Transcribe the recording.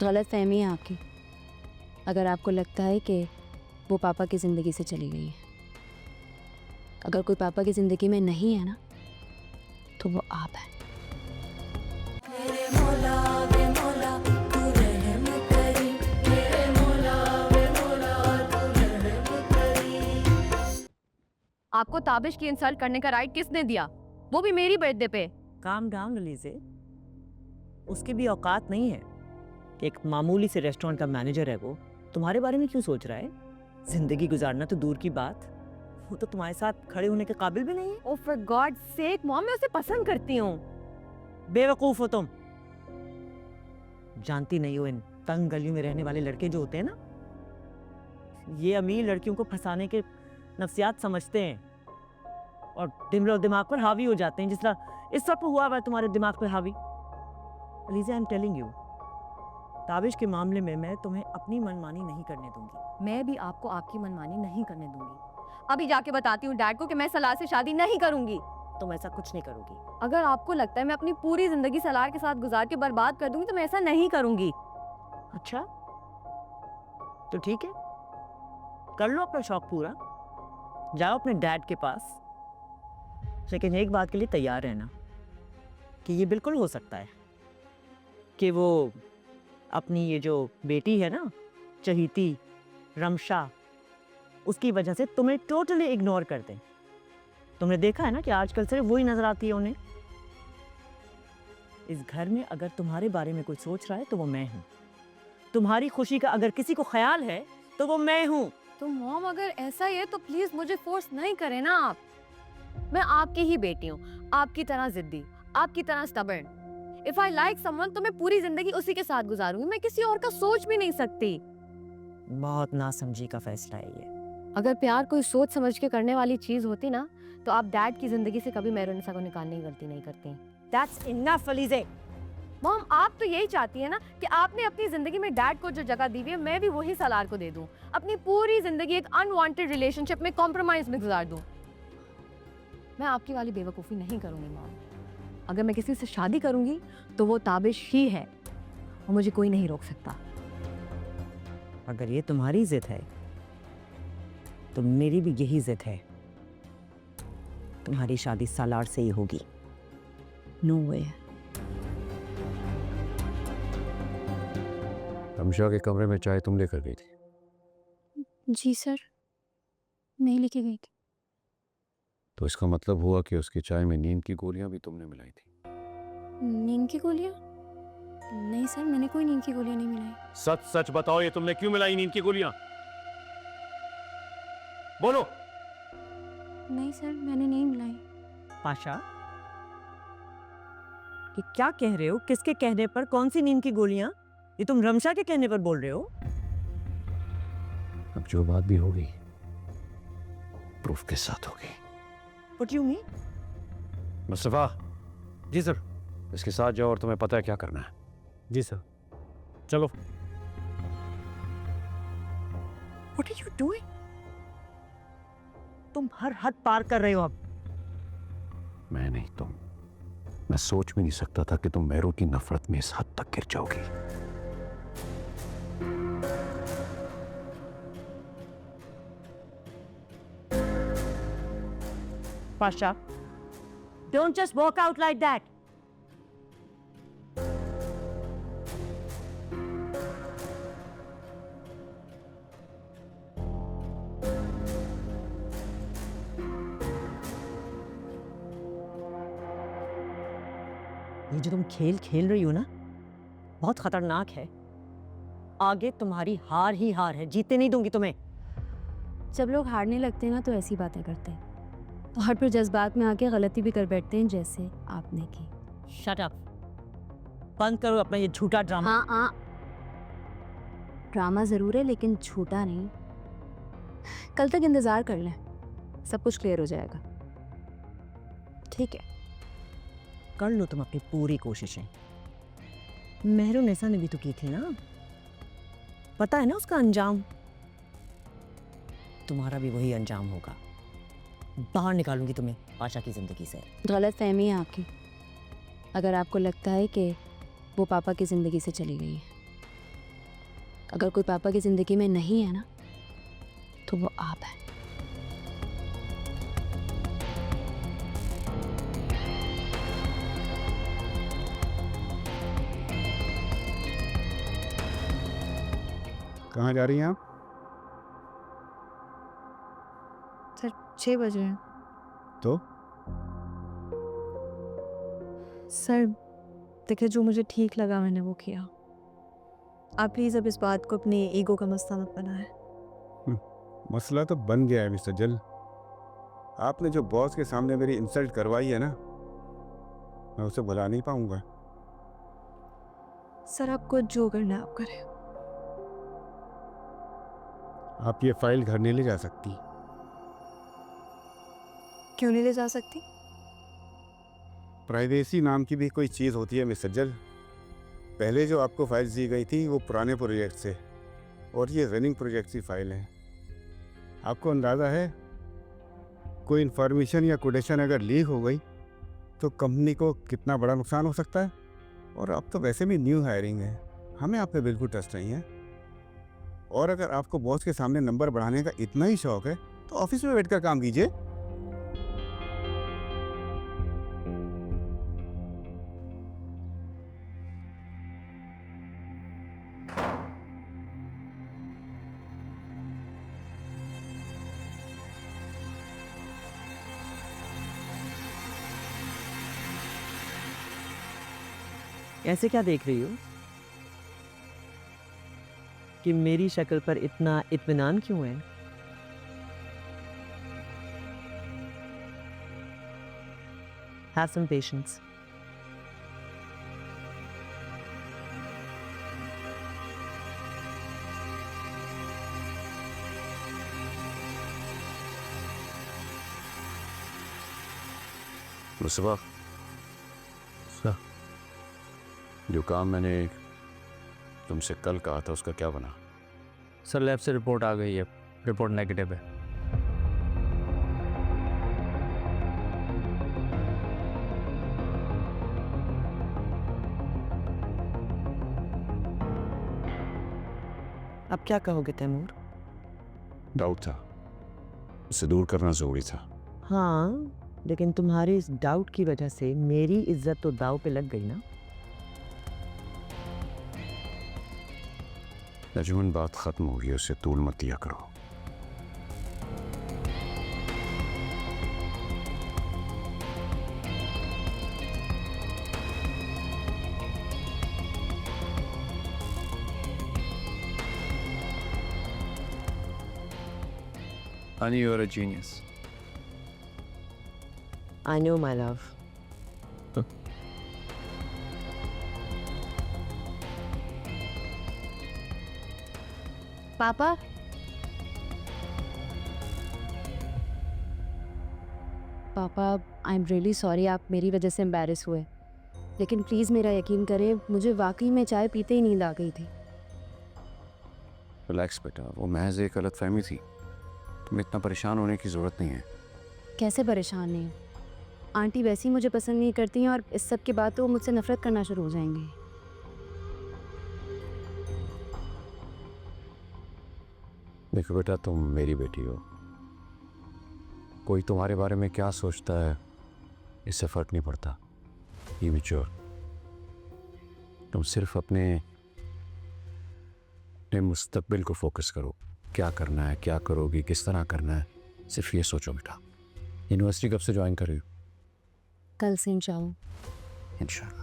गलत फहमी है आपकी अगर आपको लगता है कि वो पापा की ज़िंदगी से चली गई है। अगर कोई पापा की ज़िंदगी में नहीं है ना, तो वो आप हैं। आपको ताबिश की इंसल्ट करने का राइट किसने दिया, वो भी मेरी बर्थडे पे? काम डाउन अलीज़े, उसकी भी औकात नहीं है कि एक मामूली से रेस्टोरेंट का मैनेजर है वो तुम्हारे बारे में क्यों सोच रहा है। जिंदगी गुजारना तो दूर की बात, वो तो तुम्हारे साथ खड़े होने के काबिल भी नहीं है। Oh for God sake mom, मैं उसे पसंद करती हूँ। बेवकूफ हो तुम, जानती नहीं हो इन तंग गलियों में रहने वाले लड़के जो होते हैं ना, ये अमीर लड़कियों को फंसाने के नफ्सियात समझते हैं और दिलो दिमाग पर हावी हो जाते हैं, जिस तरह इस वक्त हुआ हुआ है तुम्हारे दिमाग पर हावी। Aliza, I am telling you, Tabish के मामले में मैं तुम्हें अपनी मनमानी नहीं करने दूंगी। मैं भी आपको आपकी मनमानी नहीं करने दूंगी। अभी जाके बताती हूँ डैड को कि मैं सलार से शादी नहीं करूंगी। तुम ऐसा कुछ नहीं करोगी। अगर आपको लगता है मैं अपनी पूरी जिंदगी सलार के साथ गुजार के बर्बाद कर दूंगी तो मैं ऐसा नहीं करूंगी। अच्छा तो ठीक है, कर लो अपना शौक पूरा, जाओ अपने डैड के पास, लेकिन एक बात के लिए तैयार रहना कि ये बिल्कुल हो सकता है कि वो अपनी ये जो बेटी है ना चहीती रमशा, उसकी वजह से तुम्हें टोटली इग्नोर कर दें। तुमने देखा है ना कि आजकल सिर्फ वही नजर आती है उन्हें। इस घर में अगर तुम्हारे बारे में कोई सोच रहा है तो वो मैं हूं। तुम्हारी खुशी का अगर किसी को ख्याल है तो वो मैं हूं। तो मॉम अगर ऐसा ही है तो प्लीज मुझे फोर्स नहीं करें ना आप। मैं आपकी ही बेटी हूँ, आपकी तरह जिद्दी, आपकी तरह stubborn. If I like someone तो मैं पूरी जिंदगी उसी के साथ गुजारूंगी, मैं किसी और का सोच भी नहीं सकती। बहुत नासमझी का फैसला है ये। अगर प्यार कोई सोच समझ के करने वाली चीज होती ना, तो आप डैड की जिंदगी से कभी मेहरुनिसा को निकालने की गलती नहीं करती। That's enough, Alizeh. मॉम, आप तो यही चाहती है ना कि आपने अपनी जिंदगी में डैड को जो जगह दी हुई है मैं भी वही सलार को दे दूं, अपनी पूरी जिंदगी एक अनवांटेड रिलेशनशिप में कॉम्प्रोमाइज में गुजार दूं। मैं आपकी वाली बेवकूफ़ी नहीं करूंगी मॉम। अगर मैं किसी से शादी करूंगी तो वो ताबिश ही है और मुझे कोई नहीं रोक सकता। अगर ये तुम्हारी जिद है तो मेरी भी यही जिद है, तुम्हारी शादी सालार से ही होगी। नो वे। रमशा के कमरे में चाय तुम लेकर गई थी? जी सर, नहीं लेके गई थी। तो इसका मतलब हुआ कि उसकी चाय में नींद की गोलियां भी तुमने मिलाई थी? नींद की गोलियां? नहीं सर, मैंने कोई नींद की गोलियां नहीं मिलाई। सच सच बताओ, ये तुमने क्यों मिलाई नींद की गोलियां? बोलो। नहीं सर, मैंने नहीं मिलाई। पाशा, ये क्या कह रहे हो? किसके कहने पर? कौन सी नींद की गोलियां? ये तुम रमशा के कहने पर बोल रहे हो? अब जो बात भी होगी प्रूफ के साथ होगी। What you mean? मुस्तफा। जी सर। इसके साथ जाओ और तुम्हें पता है क्या करना है। जी सर, चलो। What are you doing? तुम हर हद पार कर रहे हो अब। मैं नहीं, तुम। मैं सोच भी नहीं सकता था कि तुम मेहरों की नफरत में इस हद तक गिर जाओगी। Pasha, don't just walk out like that. ये जो तुम खेल खेल रही हो ना, बहुत खतरनाक है। आगे तुम्हारी हार ही हार है, जीतने नहीं दूंगी तुम्हें। जब लोग हारने लगते हैं ना तो ऐसी बातें करते हैं और फिर जज्बात में आके गलती भी कर बैठते हैं, जैसे आपने की। शट अप, बंद करो अपना ये झूठा ड्रामा। हाँ हाँ, ड्रामा जरूर है लेकिन झूठा नहीं। कल तक इंतजार कर लें, सब कुछ क्लियर हो जाएगा। ठीक है, कर लो तुम अपनी पूरी कोशिशें। मेहरुनिसा ने भी तो की थी ना, पता है ना उसका अंजाम। तुम्हारा भी वही अंजाम होगा। बाहर निकालूंगी तुम्हें पाशा की जिंदगी से। गलत फहमी है आपकी अगर आपको लगता है कि वो पापा की ज़िंदगी से चली गई है। अगर कोई पापा की ज़िंदगी में नहीं है ना, तो वो आप हैं। कहाँ जा रही हैं आप? सर 6 बजे हैं। तो सर देखिए, जो मुझे ठीक लगा मैंने वो किया। आप प्लीज़ अब इस बात को अपने ईगो का मसला मत बनाएं। मसला तो बन गया है मिस्टर जल। आपने जो बॉस के सामने मेरी इंसल्ट करवाई है ना, मैं उसे भुला नहीं पाऊंगा। सर आपको जो करना है आप करें। आप ये फाइल घर नहीं ले जा सकती। क्यों नहीं ले जा सकती? प्राइवेसी नाम की भी कोई चीज़ होती है मिस्टर जल। पहले जो आपको फाइल्स दी गई थी वो पुराने प्रोजेक्ट से, और ये रनिंग प्रोजेक्ट की फाइल है। आपको अंदाज़ा है कोई इन्फॉर्मेशन या कोटेशन अगर लीक हो गई तो कंपनी को कितना बड़ा नुकसान हो सकता है। और अब तो वैसे भी न्यू हायरिंग है, हमें आप पे बिल्कुल ट्रस्ट नहीं है। और अगर आपको बॉस के सामने नंबर बढ़ाने का इतना ही शौक है तो ऑफिस में बैठकर काम कीजिए। ऐसे क्या देख रही हो कि मेरी शक्ल पर इतना इत्मीनान क्यों है? Have some patience. मुस्तफा, जो काम मैंने तुमसे कल कहा था उसका क्या बना? सर लैब से रिपोर्ट आ गई है, रिपोर्ट नेगेटिव है। अब क्या कहोगे तैमूर? डाउट था, उसे दूर करना जरूरी था। हाँ, लेकिन तुम्हारी इस डाउट की वजह से मेरी इज्जत तो दाव पे लग गई ना। नजून, बात खत्म हो गई, उसे तूल मत दिया करो। Honey, you're a genius. I know, my love. पापा, पापा आई एम रियली सॉरी, आप मेरी वजह से एम्बैरेस हुए, लेकिन प्लीज़ मेरा यकीन करें, मुझे वाकई में चाय पीते ही नींद आ गई थी। रिलैक्स बेटा, वो महज एक गलतफहमी थी। तुम्हें इतना परेशान होने की ज़रूरत नहीं है। कैसे परेशान नहीं हूँ? आंटी वैसे ही मुझे पसंद नहीं करती हैं, और इस सब के बाद तो वो मुझसे नफरत करना शुरू हो जाएंगी। देखो बेटा, तुम मेरी बेटी हो, कोई तुम्हारे बारे में क्या सोचता है इससे फ़र्क नहीं पड़ता। Be mature. तुम सिर्फ अपने मुस्तकबिल को फोकस करो। क्या करना है, क्या करोगी, किस तरह करना है, सिर्फ ये सोचो बेटा। यूनिवर्सिटी कब से ज्वाइन कर रही हो? कल से इंशाल्लाह। इंशाल्लाह।